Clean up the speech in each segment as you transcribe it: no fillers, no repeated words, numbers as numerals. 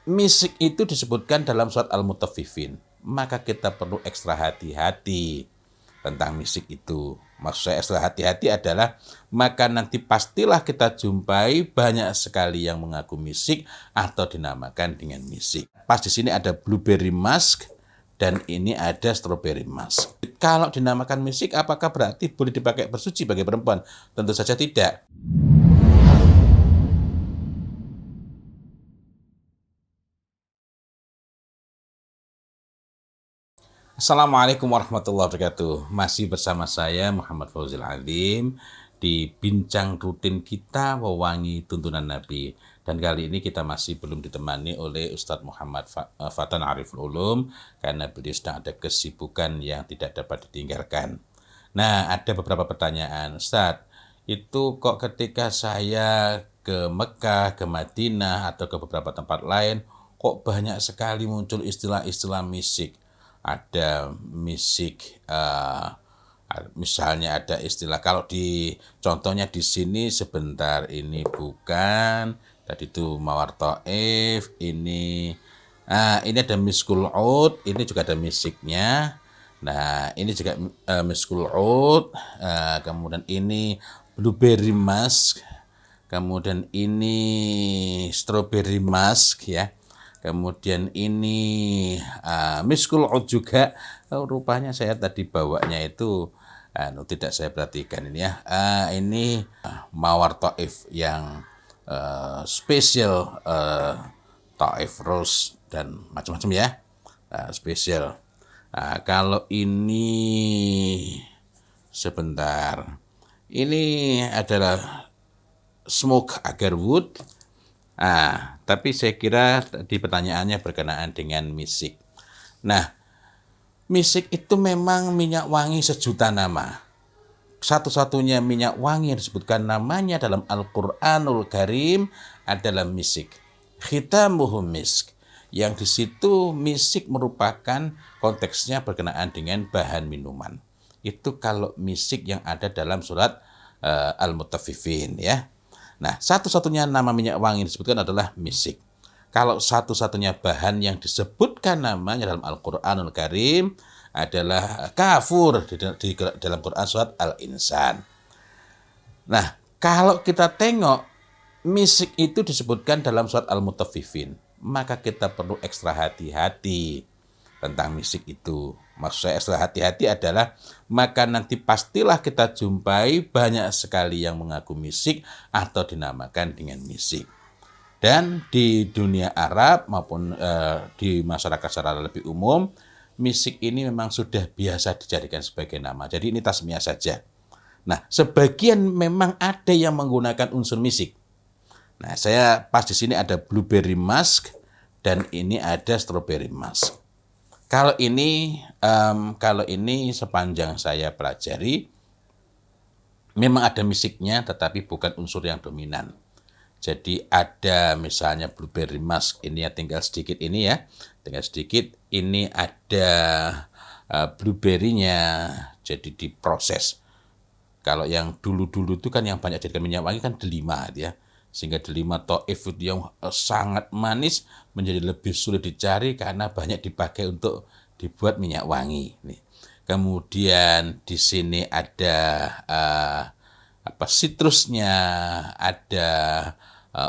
Misik itu disebutkan dalam surat Al-Mutaffifin. Maka kita perlu ekstra hati-hati tentang misik itu. Maksud saya ekstra hati-hati adalah maka nanti pastilah kita jumpai banyak sekali yang mengaku misik atau dinamakan dengan misik. Pas di sini ada blueberry musk dan ini ada strawberry musk. Kalau dinamakan misik, apakah berarti boleh dipakai bersuci bagi perempuan? Tentu saja tidak. Assalamualaikum warahmatullahi wabarakatuh. Masih bersama saya Muhammad Fauzil Alim di bincang rutin kita Wewangi Tuntunan Nabi. Dan kali ini kita masih belum ditemani oleh Ustadz Muhammad Fatan Ariful Ulum karena beliau sedang ada kesibukan yang tidak dapat ditinggalkan. Nah, ada beberapa pertanyaan. Ustadz, itu kok ketika saya ke Mekah, ke Madinah, atau ke beberapa tempat lain, kok banyak sekali muncul istilah-istilah misik. Ada misik, misalnya ada istilah, kalau di contohnya di sini sebentar, ini bukan, tadi itu Mawar Taif, ini ada miskul ud, ini juga ada misiknya. Nah, ini juga miskul ud, kemudian ini blueberry musk, kemudian ini strawberry musk ya. Kemudian ini miskul ud juga. Rupanya saya tadi bawanya itu tidak saya perhatikan ini ya. Ini Mawar Taif yang spesial, Taif Rose dan macam-macam ya. Spesial. Kalau ini sebentar. Ini adalah smoke agarwood. Tapi saya kira di pertanyaannya berkenaan dengan misik. Nah, misik itu memang minyak wangi sejuta nama. Satu-satunya minyak wangi yang disebutkan namanya dalam Al-Qur'anul Karim adalah misik. Khitamuhu misk. Yang di situ misik merupakan konteksnya berkenaan dengan bahan minuman. Itu kalau misik yang ada dalam surat Al-Mutaffifin ya. Nah, satu-satunya nama minyak wangi yang disebutkan adalah misik. Kalau satu-satunya bahan yang disebutkan namanya dalam Al-Qur'anul Karim adalah kafur di dalam Quran surat Al-Insan. Nah, kalau kita tengok misik itu disebutkan dalam surat Al-Mutaffifin, maka kita perlu ekstra hati-hati tentang misik itu. Maksud saya ekstra hati-hati adalah maka nanti pastilah kita jumpai banyak sekali yang mengaku misik atau dinamakan dengan misik. Dan di dunia Arab maupun di masyarakat secara lebih umum, misik ini memang sudah biasa dijadikan sebagai nama. Jadi ini tasmiyah saja. Nah, sebagian memang ada yang menggunakan unsur misik. Nah, saya pas di sini ada blueberry musk dan ini ada strawberry musk. Kalau ini sepanjang saya pelajari, memang ada misiknya, tetapi bukan unsur yang dominan. Jadi ada misalnya blueberry musk, ini ya tinggal sedikit ini ya, tinggal sedikit. Ini ada blueberry-nya, jadi diproses. Kalau yang dulu-dulu itu kan yang banyak jadikan minyak wangi kan delima ya. Sehingga delima Taif yang sangat manis menjadi lebih sulit dicari karena banyak dipakai untuk dibuat minyak wangi. Kemudian di sini ada citrusnya, ada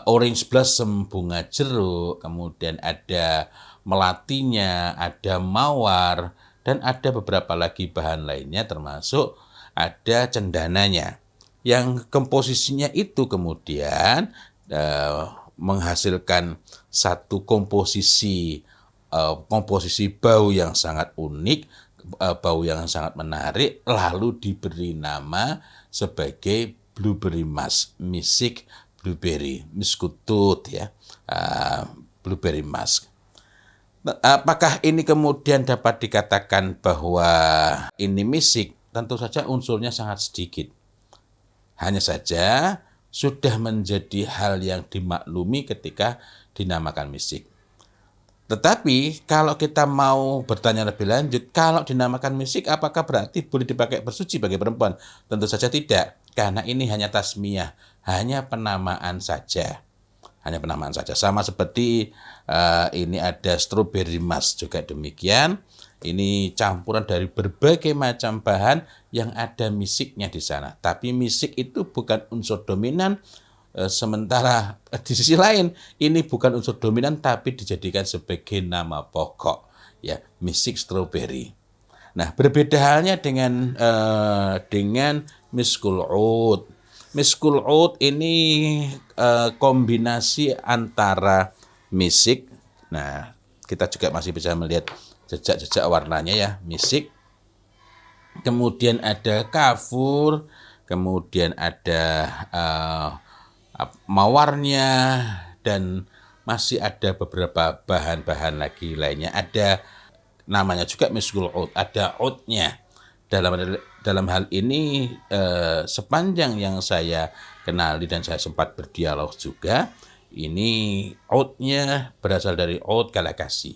orange blossom, bunga jeruk, kemudian ada melatinya, ada mawar, dan ada beberapa lagi bahan lainnya termasuk ada cendananya. Yang komposisinya itu kemudian menghasilkan satu komposisi bau yang sangat unik, bau yang sangat menarik, lalu diberi nama sebagai blueberry musk, misik blueberry, miskutut ya, blueberry musk. Apakah ini kemudian dapat dikatakan bahwa ini misik? Tentu saja unsurnya sangat sedikit. Hanya saja sudah menjadi hal yang dimaklumi ketika dinamakan misik. Tetapi kalau kita mau bertanya lebih lanjut, kalau dinamakan misik apakah berarti boleh dipakai bersuci bagi perempuan? Tentu saja tidak, karena ini hanya tasmiyah, hanya penamaan saja. hanya penamaan saja. Sama seperti ini ada strawberry musk juga demikian. Ini campuran dari berbagai macam bahan yang ada misiknya di sana. Tapi misik itu bukan unsur dominan. Sementara di sisi lain ini bukan unsur dominan tapi dijadikan sebagai nama pokok, ya, misik strawberry. Nah, berbeda halnya dengan miskul oud. Miskul oud ini kombinasi antara misik. Nah, kita juga masih bisa melihat jejak-jejak warnanya, ya, misik. Kemudian ada kafur, kemudian ada mawarnya, dan masih ada beberapa bahan-bahan lagi lainnya. Ada namanya juga miskul oud, ada oudnya. Dalam hal ini sepanjang yang saya kenali dan saya sempat berdialog juga, ini oudnya berasal dari oud galakasi.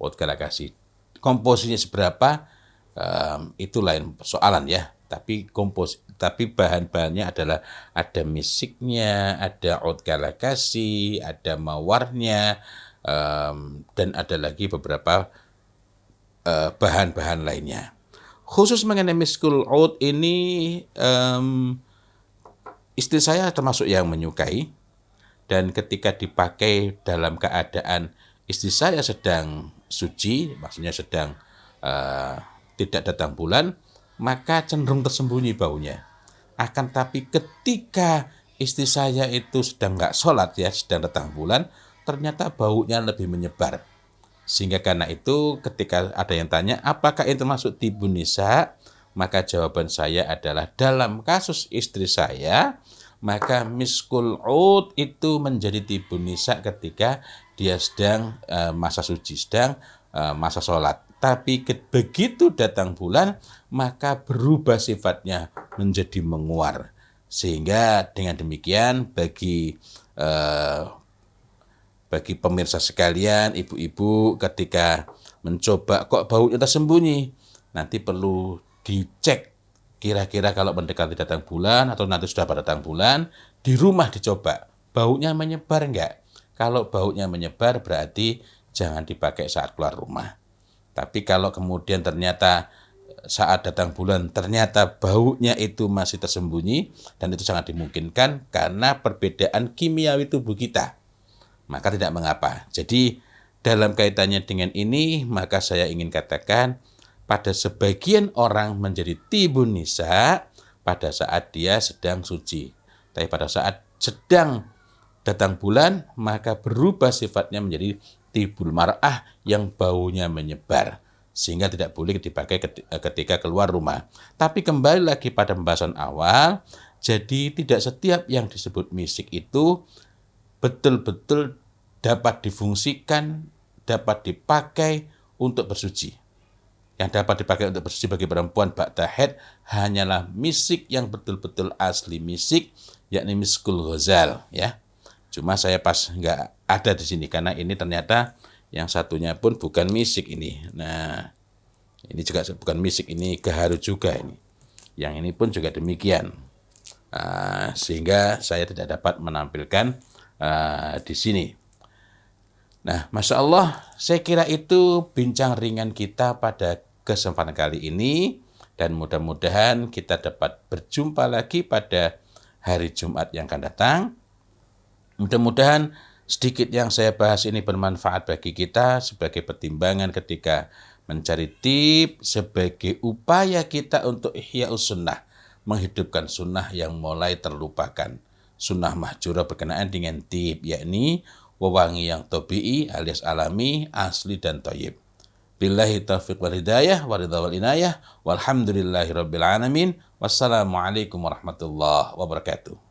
Oud galakasi. Komposisinya seberapa itu lain persoalan, ya. Tapi bahan-bahannya adalah ada misiknya, ada oud galakasi, ada mawarnya, dan ada lagi beberapa bahan-bahan lainnya. Khusus mengenai miskul oud ini, istri saya termasuk yang menyukai, dan ketika dipakai dalam keadaan istri saya sedang suci, maksudnya sedang tidak datang bulan, maka cenderung tersembunyi baunya. Akan tapi ketika istri saya itu sedang nggak sholat, ya, sedang datang bulan, ternyata baunya lebih menyebar. Sehingga karena itu ketika ada yang tanya, apakah itu termasuk tibun nisa? Maka jawaban saya adalah dalam kasus istri saya, maka miskul oud itu menjadi tibun nisa ketika dia sedang masa suci, sedang masa sholat. Tapi begitu datang bulan, maka berubah sifatnya menjadi menguar. Sehingga dengan demikian bagi pemirsa sekalian, ibu-ibu, ketika mencoba kok baunya tersembunyi, nanti perlu dicek kira-kira kalau mendekati datang bulan atau nanti sudah pada datang bulan, di rumah dicoba, baunya menyebar enggak? Kalau baunya menyebar berarti jangan dipakai saat keluar rumah. Tapi kalau kemudian ternyata saat datang bulan ternyata baunya itu masih tersembunyi, dan itu sangat dimungkinkan karena perbedaan kimiawi tubuh kita, maka tidak mengapa. Jadi dalam kaitannya dengan ini, maka saya ingin katakan pada sebagian orang menjadi tibun nisa pada saat dia sedang suci. Tapi pada saat sedang datang bulan, maka berubah sifatnya menjadi tibul mar'ah yang baunya menyebar. Sehingga tidak boleh dipakai ketika keluar rumah. Tapi kembali lagi pada pembahasan awal, jadi tidak setiap yang disebut misik itu betul-betul dapat difungsikan, dapat dipakai untuk bersuci. Yang dapat dipakai untuk bersuci bagi perempuan ba'da haid hanyalah misik yang betul-betul asli misik, yakni miskul ghazal, ya. Cuma saya pas nggak ada di sini karena ini ternyata yang satunya pun bukan misik ini. Nah, ini juga bukan misik, ini gaharu juga ini. Yang ini pun juga demikian. Sehingga saya tidak dapat menampilkan di sini. Nah, Masya Allah, saya kira itu bincang ringan kita pada kesempatan kali ini. Dan mudah-mudahan kita dapat berjumpa lagi pada hari Jumat yang akan datang. Mudah-mudahan sedikit yang saya bahas ini bermanfaat bagi kita sebagai pertimbangan ketika mencari tips sebagai upaya kita untuk ihya'us sunnah, menghidupkan sunnah yang mulai terlupakan. Sunnah mahjurah berkenaan dengan tips, yakni wewangi yang tabi'i alias alami, asli dan thayyib. Billahi taufiq wal hidayah wa ridha wal inayah walhamdulillahi rabbil alamin. Wassalamualaikum warahmatullahi wabarakatuh.